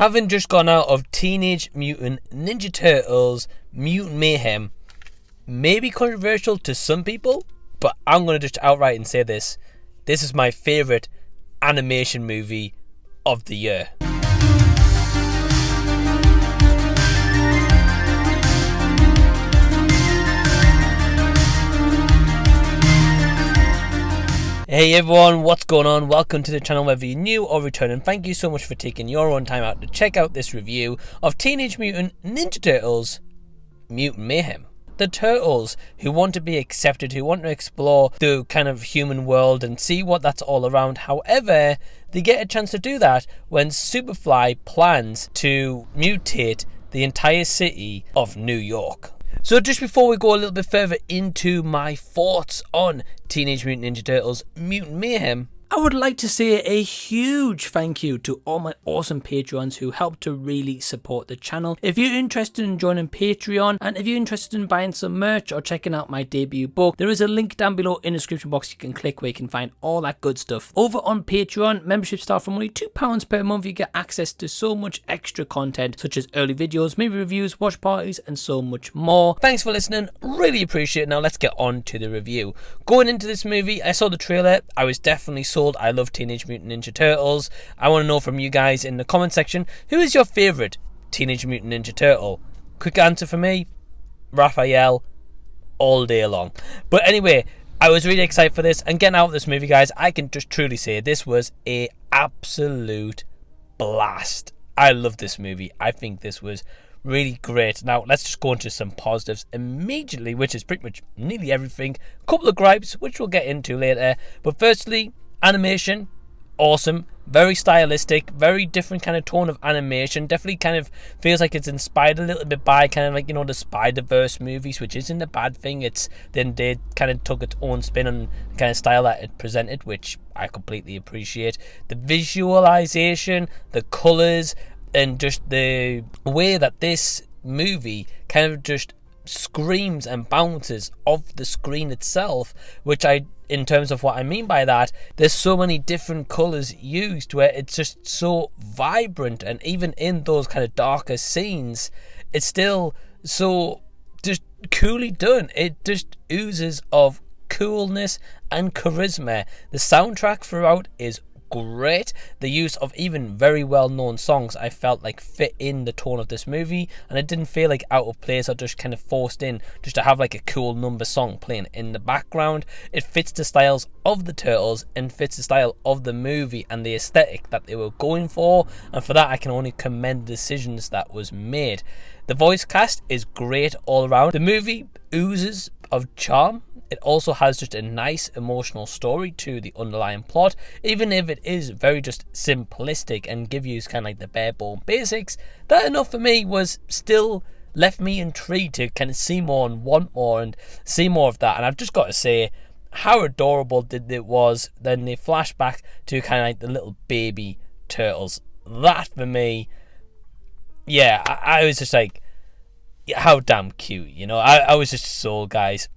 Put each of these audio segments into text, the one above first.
Having just gone out of Teenage Mutant Ninja Turtles, Mutant Mayhem, may be controversial to some people, but I'm going to just outright and say this. This is my favourite animation movie of the year. Hey everyone, what's going on? Welcome to the channel, whether you're new or returning. Thank you so much for taking your own time out to check out this review of Teenage Mutant Ninja Turtles, Mutant Mayhem. The Turtles who want to be accepted, who want to explore the kind of human world and see what that's all around. However, they get a chance to do that when Superfly plans to mutate the entire city of New York. So just before we go a little bit further into my thoughts on Teenage Mutant Ninja Turtles Mutant Mayhem, I would like to say a huge thank you to all my awesome Patreons who help to really support the channel. If you're interested in joining Patreon, and if you're interested in buying some merch or checking out my debut book, there is a link down below in the description box you can click where you can find all that good stuff. Over on Patreon, memberships start from only £2 per month. You get access to so much extra content such as early videos, movie reviews, watch parties and so much more. Thanks for listening, really appreciate it. Now let's get on to the review. Going into this movie, I saw the trailer, I was definitely sold. I love Teenage Mutant Ninja Turtles. I want to know from you guys in the comment section, who is your favourite Teenage Mutant Ninja Turtle? Quick answer for me, Raphael, all day long. But anyway, I was really excited for this, and getting out of this movie, guys, I can just truly say this was an absolute blast. I love this movie. I think this was really great. Now let's just go into some positives immediately, which is pretty much nearly everything. A couple of gripes which we'll get into later, but firstly, animation, awesome, very stylistic, very different kind of tone of animation. Definitely kind of feels like it's inspired a little bit by kind of like, you know, the Spider-Verse movies, which isn't a bad thing. It's then they kind of took its own spin on the kind of style that it presented, which I completely appreciate. The visualization, the colors, and just the way that this movie kind of just screams and bounces off the screen itself, which in terms of what I mean by that, there's so many different colors used where it's just so vibrant, and even in those kind of darker scenes, it's still so just coolly done. It just oozes of coolness and charisma. The soundtrack throughout is great. The use of even very well-known songs I felt like fit in the tone of this movie, and it didn't feel like out of place or just kind of forced in just to have like a cool number song playing in the background. It fits the styles of the Turtles and fits the style of the movie and the aesthetic that they were going for, and for that I can only commend the decisions that was made. The voice cast is great all around. The movie oozes of charm. It also has just a nice emotional story to the underlying plot, even if it is very just simplistic and give you kind of like the bare bone basics. That enough for me was still left me intrigued to kind of see more and want more and see more of that. And I've just got to say how adorable it was. Then they flash back to kind of like the little baby turtles. That for me, yeah, I was just like, how damn cute, you know. I was just sold, guys.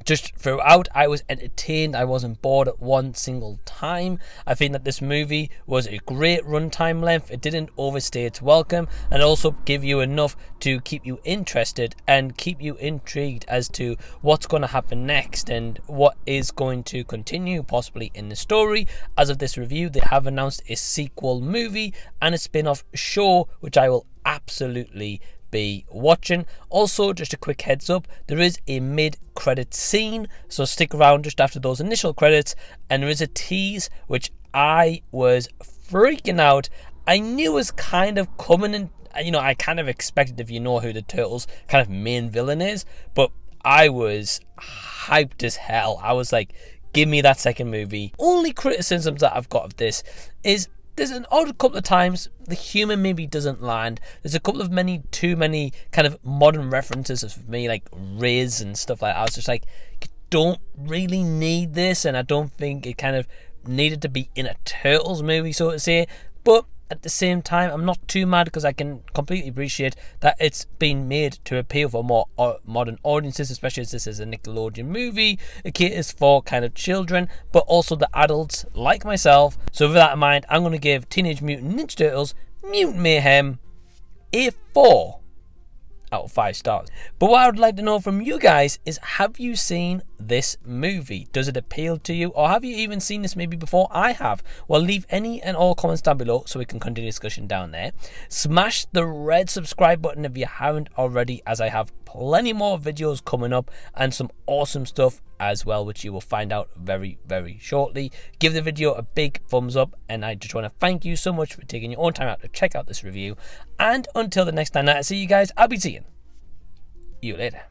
Just throughout, I was entertained. I wasn't bored at one single time. I think that this movie was a great runtime length. It didn't overstay its welcome, and also give you enough to keep you interested and keep you intrigued as to what's going to happen next and what is going to continue possibly in the story. As of this review, they have announced a sequel movie and a spin-off show, which I will absolutely be watching. Also, just a quick heads up, there is a mid-credit scene, so stick around just after those initial credits, and there is a tease which I was freaking out. I knew was kind of coming, and you know, I kind of expected, if you know who the Turtles kind of main villain is, but I was hyped as hell. I was like, give me that second movie. Only criticisms that I've got of this is there's an odd couple of times the humor maybe doesn't land. There's a couple of too many kind of modern references for me, like Riz and stuff like that. I was just like, you don't really need this, and I don't think it kind of needed to be in a Turtles movie, so to say. But at the same time, I'm not too mad because I can completely appreciate that it's been made to appeal for more modern audiences, especially as this is a Nickelodeon movie. It caters for kind of children, but also the adults like myself. So with that in mind, I'm going to give Teenage Mutant Ninja Turtles Mutant Mayhem a 4 out of 5 stars. But what I would like to know from you guys is, have you seen this movie? Does it appeal to you, or have you even seen this movie before? I have. Well, leave any and all comments down below so we can continue discussion down there. Smash the red subscribe button if you haven't already, as I have plenty more videos coming up and some awesome stuff as well, which you will find out very, very shortly. Give the video a big thumbs up, and I just want to thank you so much for taking your own time out to check out this review. And until the next time that I see you guys, I'll be seeing you later.